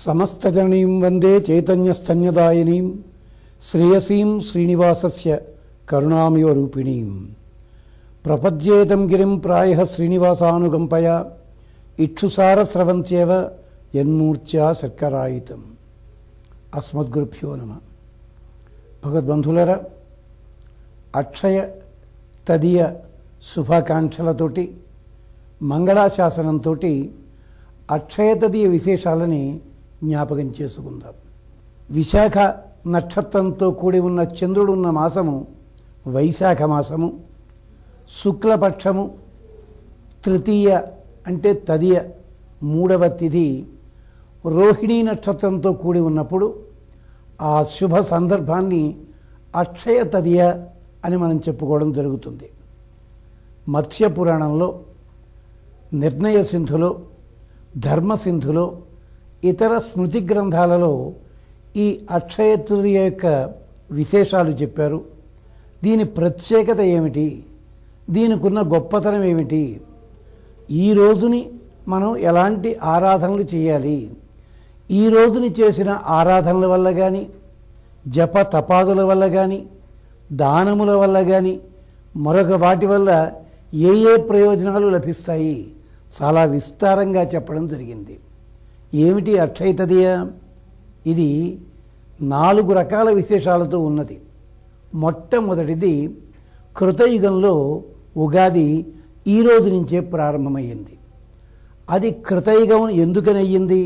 సమస్తజననీం వందే చైతన్యస్తన్యదాయినీం శ్రేయసీం శ్రీనివాసస్య కరుణామివ రూపిణీం ప్రపద్యేతం గిరిం ప్రాయః శ్రీనివాసానుకంపయా ఇక్షుసారస్రవంత్యేవ యన్మూర్ఛా శర్కరాయుతం. అస్మద్గురుభ్యో నమః. భగవద్బంధులరా, అక్షయ తదియ శుభాకాంక్షలతోటి మంగళాశాసనంతో అక్షయ తదియ విశేషాలని జ్ఞాపకం చేసుకుందాం. విశాఖ నక్షత్రంతో కూడి ఉన్న చంద్రుడు ఉన్న మాసము వైశాఖ మాసము. శుక్లపక్షము తృతీయ అంటే తదియ మూడవ తిథి రోహిణీ నక్షత్రంతో కూడి ఉన్నప్పుడు ఆ శుభ సందర్భాన్ని అక్షయ తదియ అని మనం చెప్పుకోవడం జరుగుతుంది. మత్స్య పురాణంలో, నిర్ణయ సింధులో, ధర్మసింధులో, ఇతర స్మృతి గ్రంథాలలో ఈ అక్షయ తృతీయ యొక్క విశేషాలు చెప్పారు. దీని ప్రత్యేకత ఏమిటి, దీనికున్న గొప్పతనం ఏమిటి, ఈ రోజుని మనం ఎలాంటి ఆరాధనలు చేయాలి, ఈ రోజుని చేసిన ఆరాధనల వల్ల కానీ, జప తపాదుల వల్ల కానీ, దానముల వల్ల కానీ, మరొక వాటి వల్ల ఏ ఏ ప్రయోజనాలు లభిస్తాయి చాలా విస్తారంగా చెప్పడం జరిగింది. ఏమిటి అక్షయ తదియ? ఇది 4 రకాల విశేషాలతో ఉన్నది. మొట్టమొదటిది, కృతయుగంలో ఉగాది ఈ రోజు నుంచే ప్రారంభమయ్యింది. అది కృతయుగం ఎందుకని అయ్యింది?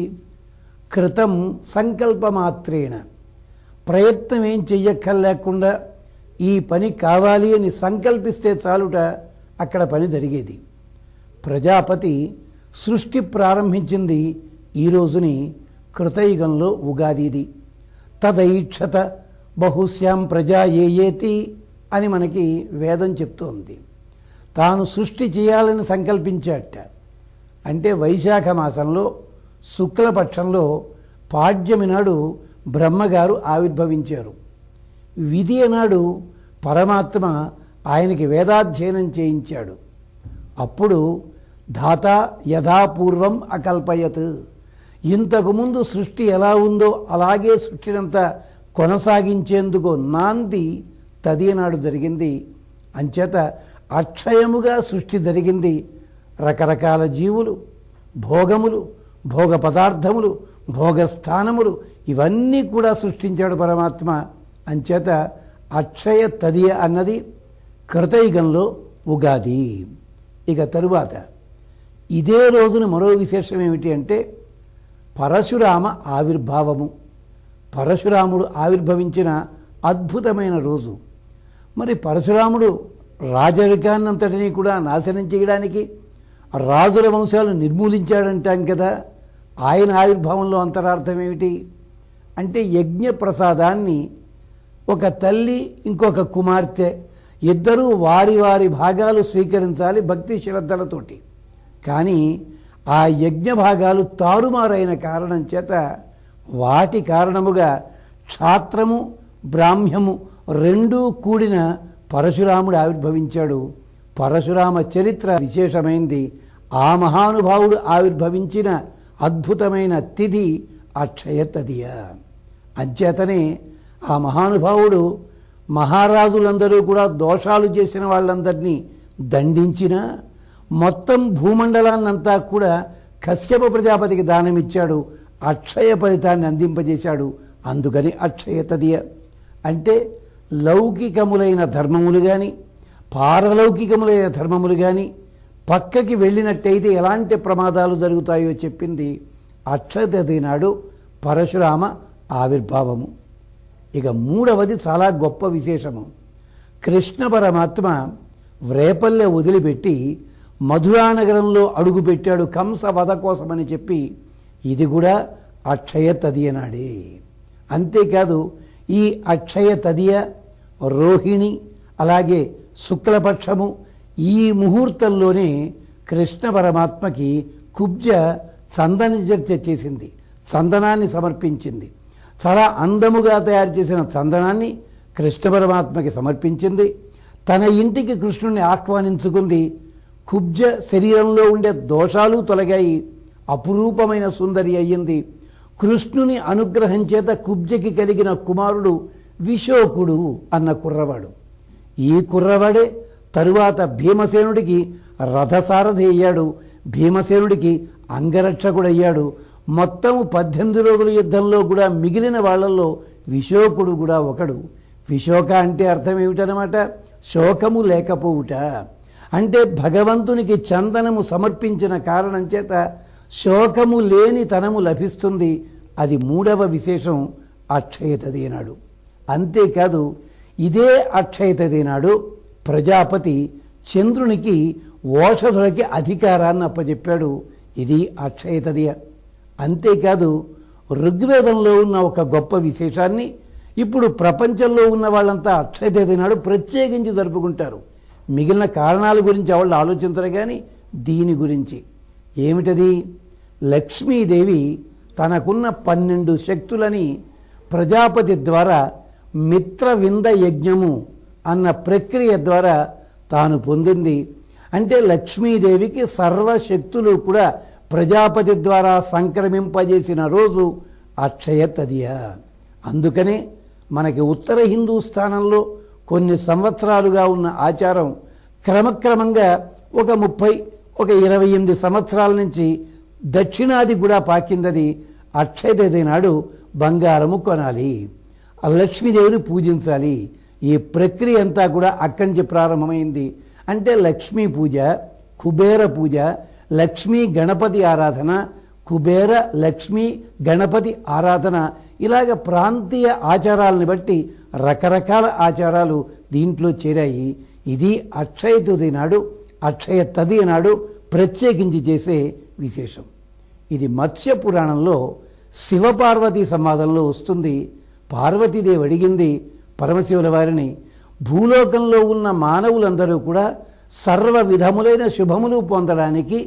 కృతం సంకల్పమాత్రేణ, ప్రయత్నం ఏం చెయ్యక్కర్లేకుండా ఈ పని కావాలి అని సంకల్పిస్తే చాలుట అక్కడ పని జరిగేది. ప్రజాపతి సృష్టి ప్రారంభించింది ఈ రోజుని కృతయుగంలో ఉగాదిది. తదైక్షత బహుశ్యాం ప్రజా ఏయేతి అని మనకి వేదం చెప్తోంది. తాను సృష్టి చేయాలని సంకల్పించాట. అంటే వైశాఖ మాసంలో శుక్లపక్షంలో పాడ్యమి నాడు బ్రహ్మగారు ఆవిర్భవించారు. విధియ నాడు పరమాత్మ ఆయనకి వేదాధ్యయనం చేయించాడు. అప్పుడు ధాత యథాపూర్వం అకల్పయత్, ఇంతకుముందు సృష్టి ఎలా ఉందో అలాగే సృష్టినంతా కొనసాగించేందుకు నాంది తదియనాడు జరిగింది. అంచేత అక్షయముగా సృష్టి జరిగింది. రకరకాల జీవులు, భోగములు, భోగ పదార్థములు, భోగస్థానములు ఇవన్నీ కూడా సృష్టించాడు పరమాత్మ. అంచేత అక్షయ తదియ అన్నది కృతయుగంలో ఉగాది. ఇక తరువాత ఇదే రోజున మరో విశేషం ఏమిటి అంటే పరశురామ ఆవిర్భావము. పరశురాముడు ఆవిర్భవించిన అద్భుతమైన రోజు. మరి పరశురాముడు రాజరికాన్నంతటినీ కూడా నాశనం చేయడానికి, రాజుల వంశాలు నిర్మూలించాడంటాం కదా. ఆయన ఆవిర్భావంలో అంతరార్థం ఏమిటి అంటే యజ్ఞ ప్రసాదాన్ని ఒక తల్లి, ఇంకొక కుమార్తె ఇద్దరూ వారి వారి భాగాలు స్వీకరించాలి భక్తి శ్రద్ధలతోటి. కానీ ఆ యజ్ఞ భాగాలు తారుమారైన కారణం చేత వాటి కారణముగా క్షాత్రము, బ్రాహ్మ్యము రెండూ కూడిన పరశురాముడు ఆవిర్భవించాడు. పరశురామ చరిత్ర విశేషమైంది. ఆ మహానుభావుడు ఆవిర్భవించిన అద్భుతమైన తిథి అక్షయ తదియ. అంచేతనే ఆ మహానుభావుడు మహారాజులందరూ కూడా దోషాలు చేసిన వాళ్ళందరినీ దండించిన, మొత్తం భూమండలాన్నంతా కూడా కశ్యప ప్రజాపతికి దానమిచ్చాడు. అక్షయ ఫలితాన్ని అందింపజేశాడు. అందుకని అక్షయ తదియ. అంటే లౌకికములైన ధర్మములు కానీ, పారలౌకికములైన ధర్మములు కానీ పక్కకి వెళ్ళినట్టయితే ఎలాంటి ప్రమాదాలు జరుగుతాయో చెప్పింది అక్షయ తదియ నాడు పరశురామ ఆవిర్భావము. ఇక మూడవది చాలా గొప్ప విశేషము. కృష్ణ పరమాత్మ వ్రేపల్లె వదిలిపెట్టి మధురానగరంలో అడుగుపెట్టాడు కంస వధ కోసమని చెప్పి ఇది కూడా అక్షయ తదియ నాడే. అంతేకాదు ఈ అక్షయ తదియ, రోహిణి, అలాగే శుక్లపక్షము ఈ ముహూర్తంలోనే కృష్ణ పరమాత్మకి కుబ్జ చందన చర్చ చేసింది, చందనాన్ని సమర్పించింది. చాలా అందముగా తయారు చేసిన చందనాన్ని కృష్ణ పరమాత్మకి సమర్పించింది. తన ఇంటికి కృష్ణుణ్ణి ఆహ్వానించుకుంది. కుబ్జ శరీరంలో ఉండే దోషాలు తొలగాయి. అపురూపమైన సుందరి అయ్యింది. కృష్ణుని అనుగ్రహం చేత కుబ్జకి కలిగిన కుమారుడు విశోకుడు అన్న కుర్రవాడు. ఈ కుర్రవాడే తరువాత భీమసేనుడికి రథసారథి అయ్యాడు, భీమసేనుడికి అంగరక్షకుడయ్యాడు. మొత్తం 18 రోజుల యుద్ధంలో కూడా మిగిలిన వాళ్ళల్లో విశోకుడు కూడా ఒకడు. విశోక అంటే అర్థం ఏమిటనమాట? శోకము లేకపోవుట. అంటే భగవంతునికి చందనము సమర్పించిన కారణం చేత శోకము లేని తనము లభిస్తుంది. అది 3వ విశేషం అక్షయ తది నాడు. అంతేకాదు ఇదే అక్షయ తది నాడు ప్రజాపతి చంద్రునికి ఓషధులకి అధికారాన్ని అప్పచెప్పాడు. ఇది అక్షయ తదియ. అంతేకాదు ఋగ్వేదంలో ఉన్న ఒక గొప్ప విశేషాన్ని ఇప్పుడు ప్రపంచంలో ఉన్న వాళ్ళంతా అక్షయ తది నాడు ప్రత్యేకించి జరుపుకుంటారు. మిగిలిన కారణాల గురించి వాళ్ళు ఆలోచించరు, కానీ దీని గురించి ఏమిటది? లక్ష్మీదేవి తనకున్న 12 శక్తులని ప్రజాపతి ద్వారా మిత్రవింద యజ్ఞము అన్న ప్రక్రియ ద్వారా తాను పొందింది. అంటే లక్ష్మీదేవికి సర్వశక్తులు కూడా ప్రజాపతి ద్వారా సంక్రమింపజేసిన రోజు అక్షయ తదియ. అందుకనే మనకి ఉత్తర హిందూస్థానంలో కొన్ని సంవత్సరాలుగా ఉన్న ఆచారం క్రమక్రమంగా ఒక 30, ఒక 28 సంవత్సరాల నుంచి దక్షిణాది కూడా పాకిందది. అక్షయ తది నాడు బంగారము కొనాలి, లక్ష్మీదేవిని పూజించాలి. ఈ ప్రక్రియ అంతా కూడా అక్కడి నుంచి ప్రారంభమైంది. అంటే లక్ష్మీ పూజ, కుబేర పూజ, లక్ష్మీ గణపతి ఆరాధన, కుబేర లక్ష్మీ గణపతి ఆరాధన, ఇలాగ ప్రాంతీయ ఆచారాలను బట్టి రకరకాల ఆచారాలు దీంట్లో చేరాయి. ఇది అక్షయ తది నాడు, అక్షయ తది నాడు ప్రత్యేకించి చేసే విశేషం. ఇది మత్స్య పురాణంలో శివపార్వతీ సంవాదంలో వస్తుంది. పార్వతీదేవి అడిగింది పరమశివుల వారిని, భూలోకంలో ఉన్న మానవులందరూ కూడా సర్వ విధములైన శుభములు పొందడానికి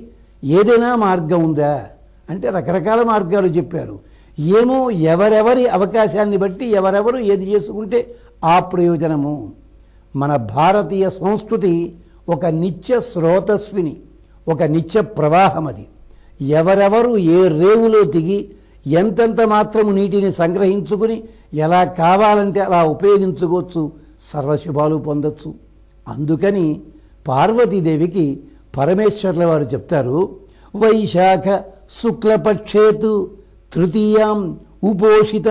ఏదైనా మార్గం ఉందా అంటే రకరకాల మార్గాలు చెప్పారు. ఏమో ఎవరెవరి అవకాశాన్ని బట్టి ఎవరెవరు ఏది చేసుకుంటే ఆ ప్రయోజనము. మన భారతీయ సంస్కృతి ఒక నిత్య స్రోతస్విని, ఒక నిత్య ప్రవాహం. అది ఎవరెవరు ఏ రేవులో దిగి ఎంతెంత మాత్రము నీటిని సంగ్రహించుకుని ఎలా కావాలంటే అలా ఉపయోగించుకోవచ్చు, సర్వశుభాలు పొందొచ్చు. అందుకని పార్వతీదేవికి పరమేశ్వర్ల వారు చెప్తారు, వైశాఖ శుక్లపక్షేతు తృతీయాం ఉపోషిత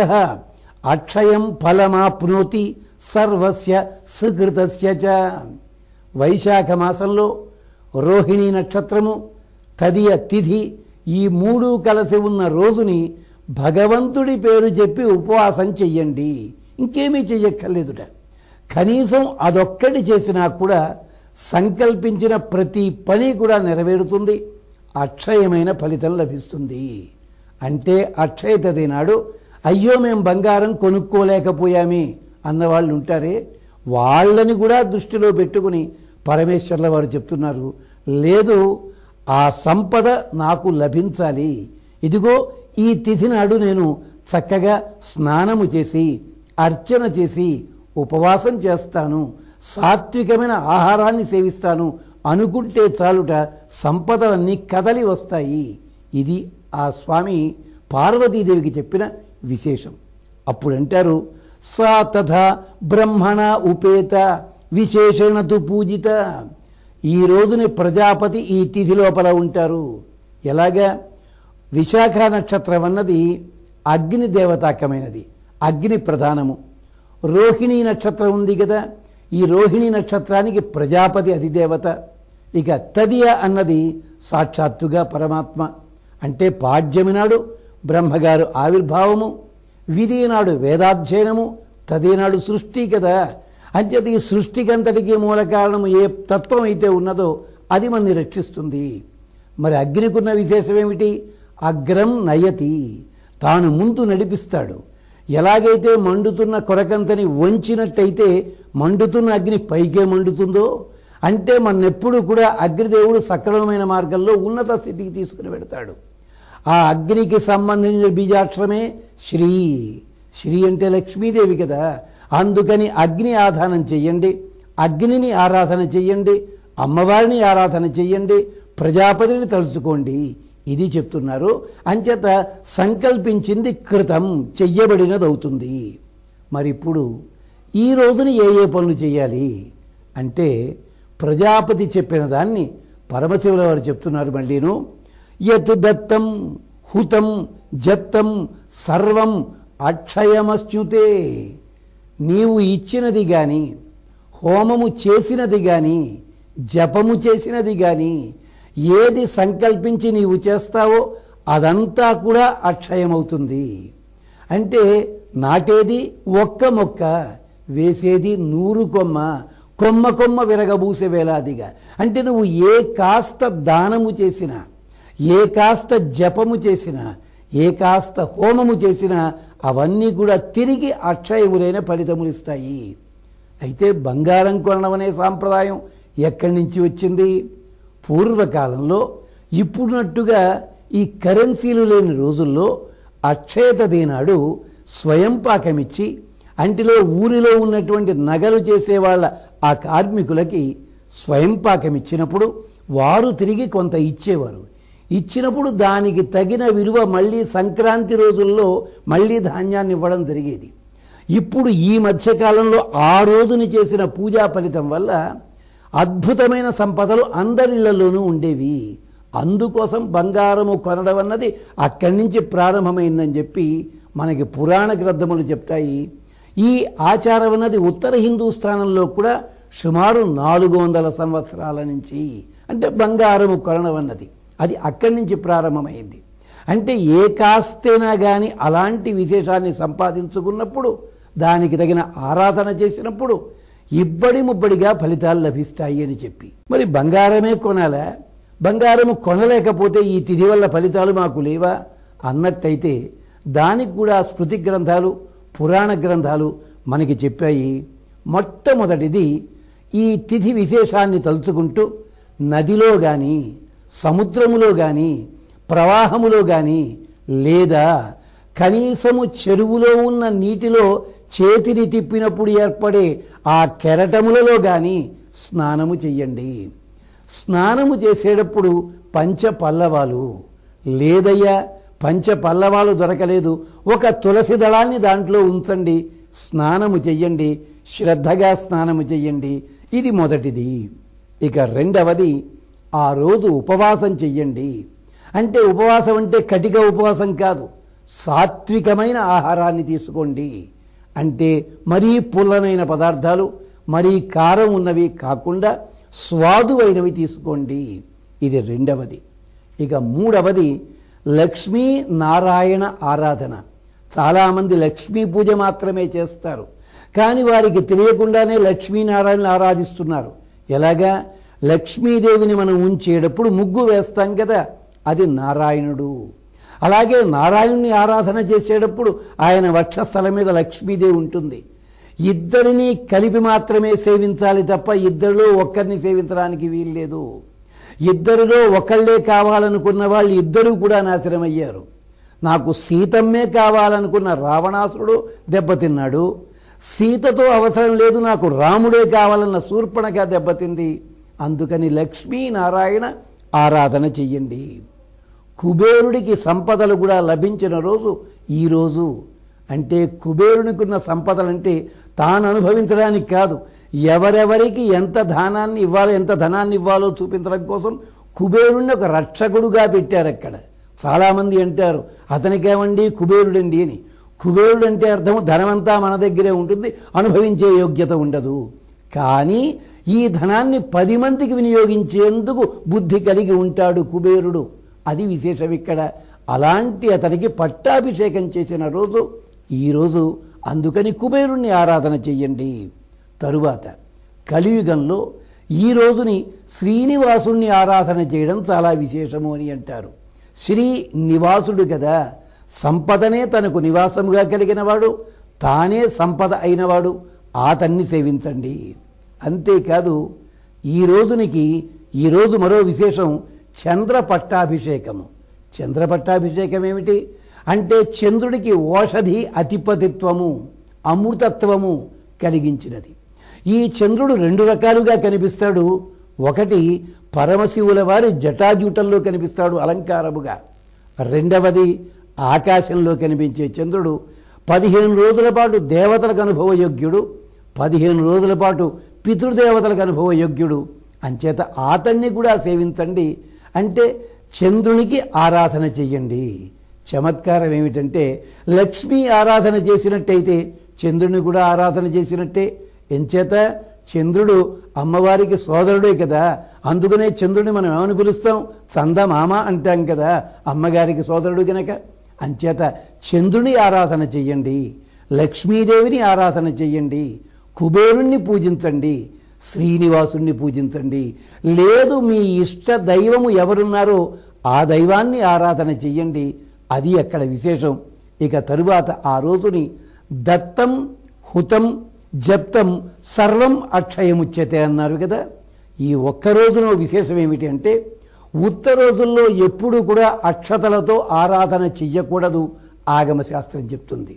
అక్షయం ఫలమాప్నోతి సర్వస్య సుకృతస్య చ. వైశాఖ మాసంలో రోహిణీ నక్షత్రము, తదియ తిథి, ఈ 3 కలిసి ఉన్న రోజుని భగవంతుడి పేరు చెప్పి ఉపవాసం చెయ్యండి. ఇంకేమీ చెయ్యక్కర్లేదుట. కనీసం అదొక్కటి చేసినా కూడా సంకల్పించిన ప్రతి పని కూడా నెరవేరుతుంది, అక్షయమైన ఫలితం లభిస్తుంది. అంటే అక్షయ తది నాడు అయ్యో మేము బంగారం కొనుక్కోలేకపోయామే అన్నవాళ్ళు ఉంటారే, వాళ్ళని కూడా దృష్టిలో పెట్టుకుని పరమేశ్వర్ల వారు చెప్తున్నారు, లేదు ఆ సంపద నాకు లభించాలి, ఇదిగో ఈ తిథి నాడు నేను చక్కగా స్నానము చేసి అర్చన చేసి ఉపవాసం చేస్తాను, సాత్వికమైన ఆహారాన్ని సేవిస్తాను అనుకుంటే చాలుట సంపదలన్నీ కదలి వస్తాయి. ఇది ఆ స్వామి పార్వతీదేవికి చెప్పిన విశేషం. అప్పుడంటారు, సా తథా బ్రహ్మణ ఉపేత విశేషణతు పూజిత. ఈ రోజుని ప్రజాపతి ఈ తిథి లోపల ఉంటారు. ఎలాగా? విశాఖ నక్షత్రం అన్నది అగ్ని దేవతాకమైనది, అగ్ని ప్రధానము. రోహిణీ నక్షత్రం ఉంది కదా, ఈ రోహిణీ నక్షత్రానికి ప్రజాపతి అధిదేవత. ఇక తదియ అన్నది సాక్షాత్తుగా పరమాత్మ. అంటే పాడ్యమి నాడు బ్రహ్మగారు ఆవిర్భావము, విధి నాడు వేదాధ్యయనము, తది నాడు సృష్టి కదా. అంచేత ఈ సృష్టికంతటికి మూల కారణము ఏ తత్వం అయితే ఉన్నదో అది మనని రక్షిస్తుంది. మరి అగ్నికున్న విశేషం ఏమిటి? అగ్రం నయతి, తాను ముందు నడిపిస్తాడు. ఎలాగైతే మండుతున్న కొరకంతని వంచినట్టయితే మండుతున్న అగ్ని పైకే మండుతుందో, అంటే మన్నెప్పుడు కూడా అగ్నిదేవుడు సక్రమమైన మార్గంలో ఉన్నత స్థితికి తీసుకుని పెడతాడు. ఆ అగ్నికి సంబంధించిన బీజాక్షరమే శ్రీ. శ్రీ అంటే లక్ష్మీదేవి కదా. అందుకని అగ్ని ఆరాధన చెయ్యండి, అగ్నిని ఆరాధన చెయ్యండి, అమ్మవారిని ఆరాధన చెయ్యండి, ప్రజాపతిని తలుచుకోండి. ఇది చెప్తున్నారు. అంచేత సంకల్పించింది కృతం, చెయ్యబడినదవుతుంది. మరి ఇప్పుడు ఈ రోజున ఏ ఏ పనులు చేయాలి అంటే ప్రజాపతి చెప్పిన దాన్ని పరమశివుల వారు చెప్తున్నారు. మళ్ళీను యత్ దత్తం హుతం జప్తం సర్వం అక్షయమశ్నుతే. నీవు ఇచ్చినది కానీ, హోమము చేసినది కానీ, జపము చేసినది కానీ, ఏది సంకల్పించి నీవు చేస్తావో అదంతా కూడా అక్షయమవుతుంది. అంటే నాటేది ఒక్క మొక్క, వేసేది 100 కొమ్మ, కొమ్మ కొమ్మ విరగబూసే వేలాదిగా. అంటే నువ్వు ఏ కాస్త దానము చేసినా, ఏ కాస్త జపము చేసినా, ఏ కాస్త హోమము చేసినా అవన్నీ కూడా తిరిగి అక్షయములైన ఫలితములు ఇస్తాయి. అయితే బంగారం కొనడం అనే సాంప్రదాయం ఎక్కడి నుంచి వచ్చింది? పూర్వకాలంలో ఇప్పుడున్నట్టుగా ఈ కరెన్సీలు లేని రోజుల్లో అక్షయ తృతీయ నాడు స్వయం పాకమిచ్చి అంటిలో ఊరిలో ఉన్నటువంటి నగలు చేసేవాళ్ళ ఆ కార్మికులకి స్వయం పాకం ఇచ్చినప్పుడు వారు తిరిగి కొంత ఇచ్చేవారు. ఇచ్చినప్పుడు దానికి తగిన విలువ మళ్ళీ సంక్రాంతి రోజుల్లో మళ్ళీ ధాన్యాన్ని ఇవ్వడం జరిగేది. ఇప్పుడు ఈ మధ్యకాలంలో ఆ రోజుని చేసిన పూజా ఫలితం వల్ల అద్భుతమైన సంపదలు అందరిళ్లలోనూ ఉండేవి. అందుకోసం బంగారము కొనడం అన్నది అక్కడి నుంచి ప్రారంభమైందని చెప్పి మనకి పురాణ గ్రంథములు చెప్తాయి. ఈ ఆచారం అన్నది ఉత్తర హిందూస్థానంలో కూడా సుమారు 400 సంవత్సరాల నుంచి, అంటే బంగారము కొనడం అన్నది అది అక్కడి నుంచి ప్రారంభమైంది. అంటే ఏ కాస్తైనా కానీ అలాంటి విశేషాన్ని సంపాదించుకున్నప్పుడు, దానికి తగిన ఆరాధన చేసినప్పుడు ఇబ్బడి ముబ్బడిగా ఫలితాలు లభిస్తాయి అని చెప్పి, మరి బంగారమే కొనాలా? బంగారము కొనలేకపోతే ఈ తిథి వల్ల ఫలితాలు మాకు లేవా అన్నట్టయితే దానికి కూడా స్మృతి గ్రంథాలు, పురాణ గ్రంథాలు మనకి చెప్పాయి. మొట్టమొదటిది, ఈ తిథి విశేషాన్ని తలుచుకుంటూ నదిలో కానీ, సముద్రములో కానీ, ప్రవాహములో కానీ, లేదా కనీసము చెరువులో ఉన్న నీటిలో చేతిని తిప్పినప్పుడు ఏర్పడే ఆ కెరటములలో కానీ స్నానము చెయ్యండి. స్నానము చేసేటప్పుడు పంచపల్లవాలు, లేదయ్యా పంచపల్లవాలు దొరకలేదు, ఒక తులసి దళాన్ని దాంట్లో ఉంచండి, స్నానము చెయ్యండి, శ్రద్ధగా స్నానము చెయ్యండి. ఇది మొదటిది. ఇక రెండవది, ఆ రోజు ఉపవాసం చెయ్యండి. అంటే ఉపవాసం అంటే కటిక ఉపవాసం కాదు, సాత్వికమైన ఆహారాన్ని తీసుకోండి. అంటే మరీ పుల్లనైన పదార్థాలు, మరీ కారం ఉన్నవి కాకుండా స్వాదువైనవి తీసుకోండి. ఇది రెండవది. ఇక మూడవది, లక్ష్మీ నారాయణ ఆరాధన. చాలామంది లక్ష్మీ పూజ మాత్రమే చేస్తారు, కానీ వారికి తెలియకుండానే లక్ష్మీనారాయణను ఆరాధిస్తున్నారు. ఎలాగా? లక్ష్మీదేవిని మనం ఉంచేటప్పుడు ముగ్గు వేస్తాం కదా, అది నారాయణుడు. అలాగే నారాయణుని ఆరాధన చేసేటప్పుడు ఆయన వక్షస్థలం మీద లక్ష్మీదేవి ఉంటుంది. ఇద్దరిని కలిపి మాత్రమే సేవించాలి తప్ప ఇద్దరిలో ఒక్కరిని సేవించడానికి వీల్లేదు. ఇద్దరిలో ఒకళ్ళే కావాలనుకున్న వాళ్ళు ఇద్దరూ కూడా నాశనమయ్యారు. నాకు సీతమ్మే కావాలనుకున్న రావణాసురుడు దెబ్బతిన్నాడు. సీతతో అవసరం లేదు, నాకు రాముడే కావాలన్న శూర్పణఖ దెబ్బతింది. అందుకని లక్ష్మీనారాయణ ఆరాధన చెయ్యండి. కుబేరుడికి సంపదలు కూడా లభించిన రోజు ఈరోజు. అంటే కుబేరునికున్న సంపదలంటే తాను అనుభవించడానికి కాదు, ఎవరెవరికి ఎంత ధనాన్ని ఇవ్వాలో, ఎంత ధనాన్ని ఇవ్వాలో చూపించడం కోసం కుబేరుణ్ణి ఒక రక్షకుడుగా పెట్టారు అక్కడ. చాలామంది అంటారు అతనికేమండి కుబేరుడండి అని. కుబేరుడు అంటే అర్థం ధనమంతా మన దగ్గరే ఉంటుంది, అనుభవించే యోగ్యత ఉండదు. కానీ ఈ ధనాన్ని 10 మందికి వినియోగించేందుకు బుద్ధి కలిగి ఉంటాడు కుబేరుడు. అది విశేషం ఇక్కడ. అలాంటి అతనికి పట్టాభిషేకం చేసిన రోజు ఈరోజు. అందుకని కుబేరుణ్ణి ఆరాధన చెయ్యండి. తరువాత కలియుగంలో ఈ రోజుని శ్రీనివాసుణ్ణి ఆరాధన చేయడం చాలా విశేషము అని అంటారు. శ్రీనివాసుడు కదా, సంపదనే తనకు నివాసముగా కలిగినవాడు, తానే సంపద అయినవాడు. అతన్ని సేవించండి. అంతేకాదు ఈరోజు మరో విశేషం, చంద్ర పట్టాభిషేకము. చంద్ర పట్టాభిషేకం ఏమిటి అంటే చంద్రుడికి ఓషధి అధిపతిత్వము, అమృతత్వము కలిగించినది. ఈ చంద్రుడు 2 రకాలుగా కనిపిస్తాడు. ఒకటి పరమశివుల వారి జటాజూటంలో కనిపిస్తాడు అలంకారముగా, రెండవది ఆకాశంలో కనిపించే చంద్రుడు 15 రోజుల పాటు దేవతలకు అనుభవయోగ్యుడు, 15 రోజుల పాటు పితృదేవతలకు అనుభవయోగ్యుడు. అంచేత అతన్ని కూడా సేవించండి, అంటే చంద్రునికి ఆరాధన చెయ్యండి. చమత్కారం ఏమిటంటే లక్ష్మీ ఆరాధన చేసినట్టయితే చంద్రుని కూడా ఆరాధన చేసినట్టే. ఎంచేత చంద్రుడు అమ్మవారికి సోదరుడే కదా, అందుకనే చంద్రుడిని మనం ఏమని పిలుస్తాం, చందమామ అంటాం కదా అమ్మగారికి సోదరుడు గనక. అంచేత చంద్రుని ఆరాధన చెయ్యండి, లక్ష్మీదేవిని ఆరాధన చెయ్యండి, కుబేరుణ్ణి పూజించండి, శ్రీనివాసుణ్ణి పూజించండి. లేదు మీ ఇష్ట దైవము ఎవరున్నారో ఆ దైవాన్ని ఆరాధన చెయ్యండి. అది అక్కడ విశేషం. ఇక తరువాత ఆ రోజుని దత్తం హుతం జప్తం సర్వం అక్షయముచ్యతే అన్నారు కదా. ఈ ఒక్క రోజున విశేషం ఏమిటి అంటే ఉత్త రోజుల్లో ఎప్పుడు కూడా అక్షతలతో ఆరాధన చెయ్యకూడదు ఆగమశాస్త్రం చెప్తుంది.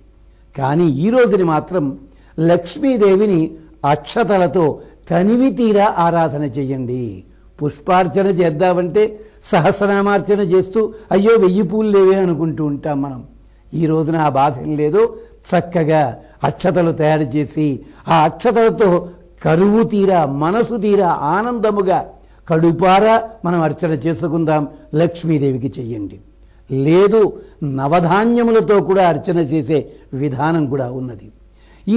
కానీ ఈ రోజుని మాత్రం లక్ష్మీదేవిని అక్షతలతో తనివి తీరా ఆరాధన చెయ్యండి. పుష్పార్చన చేద్దామంటే సహస్రనామార్చన చేస్తూ అయ్యో 1000 పూలు లేవే అనుకుంటూ ఉంటాం మనం. ఈ రోజున ఆ బాధ ఏం లేదు, చక్కగా అక్షతలు తయారు చేసి ఆ అక్షతలతో కరువు తీరా మనసు తీరా ఆనందముగా కడుపారా మనం అర్చన చేసుకుందాం, లక్ష్మీదేవికి చెయ్యండి. లేదు నవధాన్యములతో కూడా అర్చన చేసే విధానం కూడా ఉన్నది.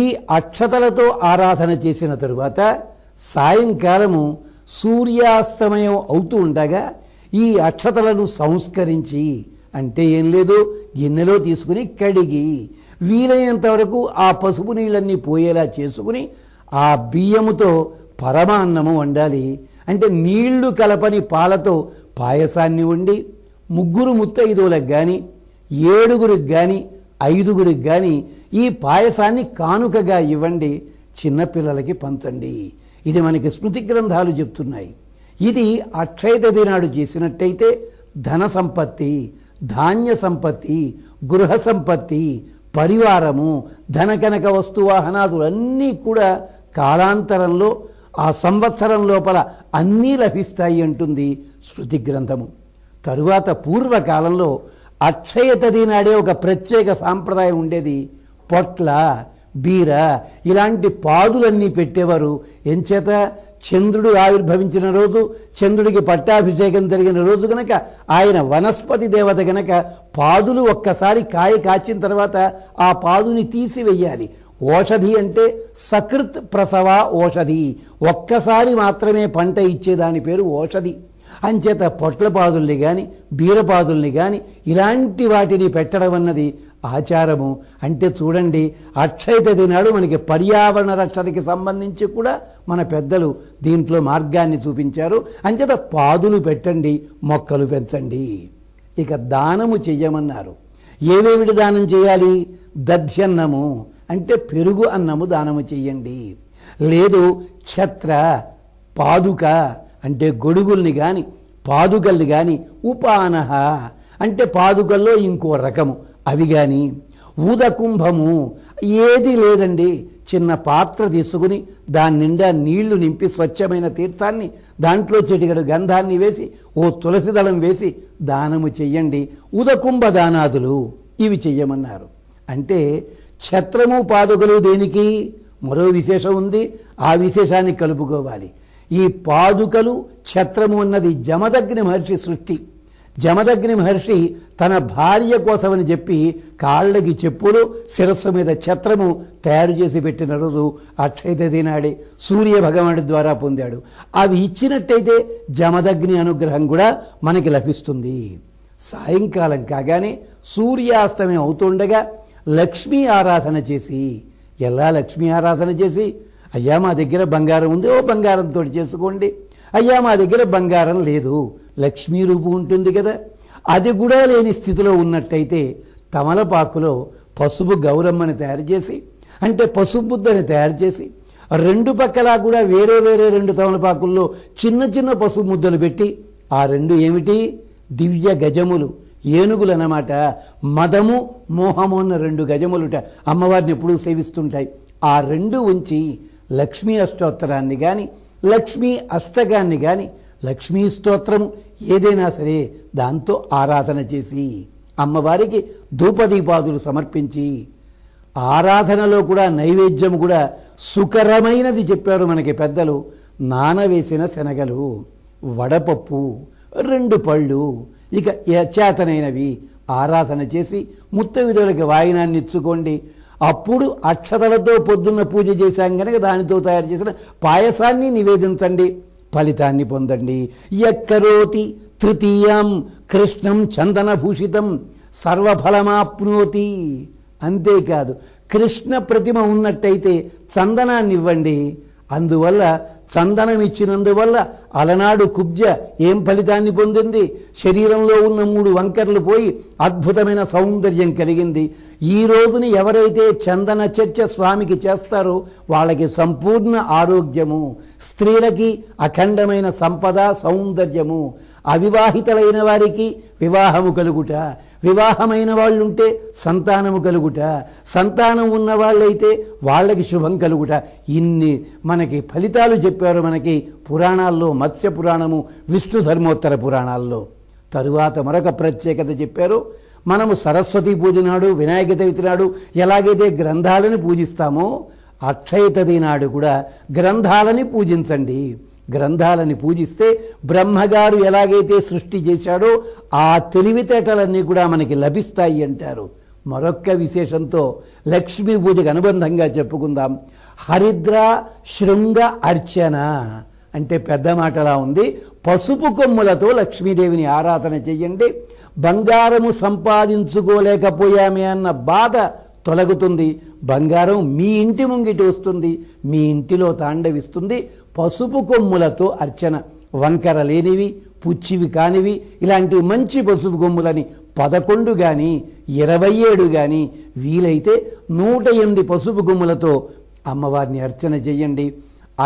ఈ అక్షతలతో ఆరాధన చేసిన తరువాత సాయంకాలము సూర్యాస్తమయం అవుతూ ఉండగా ఈ అక్షతలను సంస్కరించి, అంటే ఏం లేదు గిన్నెలో తీసుకుని కడిగి వీలైనంత వరకు ఆ పసుపు నీళ్ళన్నీ పోయేలా చేసుకుని ఆ బియ్యముతో పరమాన్నము వండాలి. అంటే నీళ్లు కలపని పాలతో పాయసాన్ని వండి 3 ముత్తైదువులకు కానీ 7గురికి కానీ 5గురికి కానీ ఈ పాయసాన్ని కానుకగా ఇవ్వండి, చిన్నపిల్లలకి పంచండి. ఇది మనకి స్మృతి గ్రంథాలు చెప్తున్నాయి. ఇది అక్షయ తది నాడు చేసినట్టయితే ధన సంపత్తి, ధాన్య సంపత్తి, గృహ సంపత్తి, పరివారము, ధనకనక వస్తువాహనాదులు అన్నీ కూడా కాలాంతరంలో ఆ సంవత్సరం లోపల అన్నీ లభిస్తాయి అంటుంది స్మృతి గ్రంథము. తరువాత పూర్వకాలంలో అక్షయ తది నాడే ఒక ప్రత్యేక సాంప్రదాయం ఉండేది. పొట్ల, బీర ఇలాంటి పాదులన్నీ పెట్టేవారు. ఎంచేత చంద్రుడు ఆవిర్భవించిన రోజు, చంద్రుడికి పట్టాభిషేకం జరిగిన రోజు గనక ఆయన వనస్పతి దేవత గనక పాదులు ఒక్కసారి కాయ కాచిన తర్వాత ఆ పాదుని తీసివేయాలి. ఓషధి అంటే సకృత్ ప్రసవ ఓషధి, ఒక్కసారి మాత్రమే పంట ఇచ్చేదాని పేరు ఓషధి. అంచేత పొట్లపాదుల్ని కానీ బీరపాదుల్ని కానీ ఇలాంటి వాటిని పెట్టడం అన్నది ఆచారము. అంటే చూడండి అక్షయ తది నాడు మనకి పర్యావరణ రక్షణకి సంబంధించి కూడా మన పెద్దలు దీంట్లో మార్గాన్ని చూపించారు. అంచేత పాదులు పెట్టండి, మొక్కలు పెంచండి. ఇక దానము చెయ్యమన్నారు. ఏవేవిడి దానం చేయాలి? దధ్యన్నము అంటే పెరుగు అన్నము దానము చెయ్యండి. లేదు ఛత్ర పాదుక అంటే గొడుగుల్ని కానీ పాదుకల్ని కానీ, ఉపానహ అంటే పాదుకల్లో ఇంకో రకము అవి కానీ, ఊదకుంభము ఏది లేదండి చిన్న పాత్ర తీసుకుని దాని నిండా నీళ్లు నింపి స్వచ్ఛమైన తీర్థాన్ని దాంట్లో చిటికెడు గంధాన్ని వేసి ఓ తులసి దళం వేసి దానము చెయ్యండి. ఉదకుంభ దానాదులు ఇవి చెయ్యమన్నారు. అంటే ఛత్రము పాదుకలు దేనికి? మరో విశేషం ఉంది, ఆ విశేషాన్ని కలుపుకోవాలి. ఈ పాదుకలు ఛత్రము అన్నది జమదగ్ని మహర్షి సృష్టి. జమదగ్ని మహర్షి తన భార్య కోసమని చెప్పి కాళ్ళకి చెప్పులు, శిరస్సు మీద ఛత్రము తయారు చేసి పెట్టిన రోజు అక్షయ తది నాడే సూర్య భగవానుడి ద్వారా పొందాడు. అవి ఇచ్చినట్టయితే జమదగ్ని అనుగ్రహం కూడా మనకి లభిస్తుంది. సాయంకాలం కాగానే సూర్యాస్తమయం అవుతుండగా లక్ష్మీ ఆరాధన చేసి, ఎలా లక్ష్మీ ఆరాధన చేసి? అయ్యా మా దగ్గర బంగారం ఉంది, ఓ బంగారంతో చేసుకోండి. అయ్యా మా దగ్గర బంగారం లేదు, లక్ష్మీ రూపం ఉంటుంది కదా, అది కూడా లేని స్థితిలో ఉన్నట్టయితే తమలపాకులో పసుపు గౌరమ్మని తయారు చేసి, అంటే పసుపు బుద్ధని తయారు చేసి 2 పక్కలా కూడా వేరే వేరే 2 తమలపాకుల్లో చిన్న చిన్న పసుపు ముద్దలు పెట్టి, ఆ 2 ఏమిటి? దివ్య గజములు, ఏనుగులు అన్నమాట. మదము మోహము అన్న 2 గజములుట అమ్మవారిని ఎప్పుడూ సేవిస్తుంటాయి. ఆ 2 ఉంచి లక్ష్మీ అష్టోత్తరాన్ని కానీ లక్ష్మీ అష్టకాన్ని కానీ లక్ష్మీ స్తోత్రం ఏదైనా సరే దాంతో ఆరాధన చేసి అమ్మవారికి ధూపదీపాదులు సమర్పించి ఆరాధనలో కూడా నైవేద్యం కూడా సుకరమైనది చెప్పారు మనకి పెద్దలు. నానవేసిన శనగలు, వడపప్పు, 2 పళ్ళు, ఇక చేతనైనవి ఆరాధన చేసి ముత్తైదువులకి వాయినాన్ని ఇచ్చుకోండి. అప్పుడు అక్షతలతో పొద్దున్న పూజ చేశాం కనుక దానితో తయారు చేసిన పాయసాన్ని నివేదించండి, ఫలితాన్ని పొందండి. యక్కరోతి తృతీయం కృష్ణం చందనభూషితం సర్వఫలమాప్నోతి. అంతేకాదు, కృష్ణ ప్రతిమ ఉన్నట్టయితే చందనాన్ని ఇవ్వండి. అందువల్ల చందనం ఇచ్చినందువల్ల అలనాడు కుబ్జ ఏం ఫలితాన్ని పొందింది? శరీరంలో ఉన్న 3 వంకర్లు పోయి అద్భుతమైన సౌందర్యం కలిగింది. ఈ రోజుని ఎవరైతే చందన చర్చ స్వామికి చేస్తారో వాళ్ళకి సంపూర్ణ ఆరోగ్యము, స్త్రీలకి అఖండమైన సంపద సౌందర్యము, అవివాహితులైన వారికి వివాహము కలుగుట, వివాహమైన వాళ్ళుంటే సంతానము కలుగుట, సంతానం ఉన్న వాళ్ళైతే వాళ్ళకి శుభం కలుగుట. ఇన్ని మనకి ఫలితాలు చెప్పారు మనకి పురాణాల్లో, మత్స్య పురాణము, విష్ణు ధర్మోత్తర పురాణాల్లో. తరువాత మరొక ప్రత్యేకత చెప్పారు. మనము సరస్వతి పూజ నాడు, వినాయక చవితి నాడు ఎలాగైతే గ్రంథాలను పూజిస్తామో అక్షయ తది నాడు కూడా గ్రంథాలని పూజించండి. గ్రంథాలని పూజిస్తే బ్రహ్మగారు ఎలాగైతే సృష్టి చేశాడో ఆ తెలివితేటలన్నీ కూడా మనకి లభిస్తాయి అంటారు. మరొక్క విశేషంతో లక్ష్మీ పూజకు అనుబంధంగా చెప్పుకుందాం. హరిద్ర శృంగ అర్చన అంటే పెద్ద మాటలా ఉంది. పసుపు కొమ్ములతో లక్ష్మీదేవిని ఆరాధన చెయ్యండి. బంగారము సంపాదించుకోలేకపోయామే అన్న బాధ తొలగుతుంది. బంగారం మీ ఇంటి ముంగిటి వస్తుంది, మీ ఇంటిలో తాండవిస్తుంది. పసుపు కొమ్ములతో అర్చన, వంకర లేనివి, పుచ్చివి కానివి, ఇలాంటి మంచి పసుపు కొమ్ములని 11 కానీ 27 కానీ వీలైతే 108 పసుపు కొమ్ములతో అమ్మవారిని అర్చన చేయండి.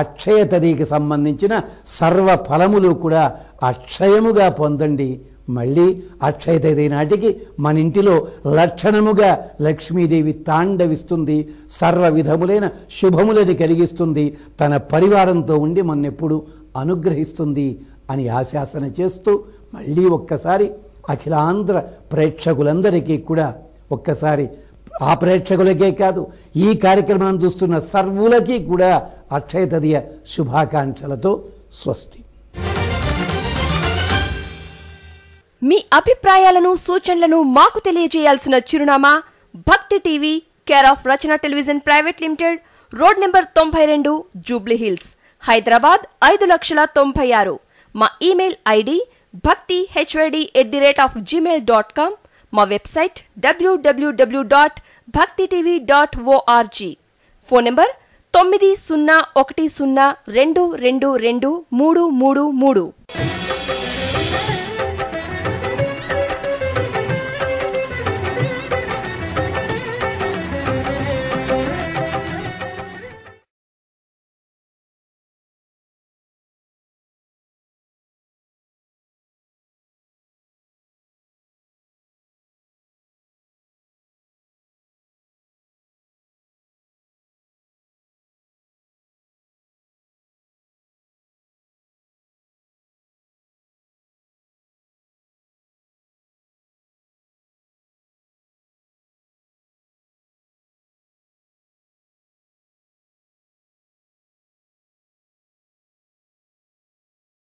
అక్షయ తదికి సంబంధించిన సర్వ ఫలములు కూడా అక్షయముగా పొందండి. మళ్ళీ అక్షయ తది నాటికి మన ఇంటిలో లక్షణముగా లక్ష్మీదేవి తాండవిస్తుంది, సర్వ విధములైన శుభములని కలిగిస్తుంది, తన పరివారంతో ఉండి మన్నెప్పుడు అనుగ్రహిస్తుంది అని ఆశాసన చేస్తూ మళ్ళీ ఒక్కసారి అఖిలాంధ్ర ప్రేక్షకులందరికీ కూడా ఒక్కసారి, ఆ ప్రేక్షకులకే కాదు ఈ కార్యక్రమాన్ని చూస్తున్న సర్వులకి కూడా అక్షయ తదియ శుభాకాంక్షలతో స్వస్తి. మీ అభిప్రాయాలను, సూచనలను మాకు తెలియజేయాల్సిన చిరునామా భక్తి TV, care of Rachana television private limited, road number 92, Jubilee hills, Hyderabad 5,96,000. మా ఇమెయిల్ ఐడి bhaktihyd@gmail.com. మా వెబ్సైట్ www.bhaktitv.org. Phone number 901012222333.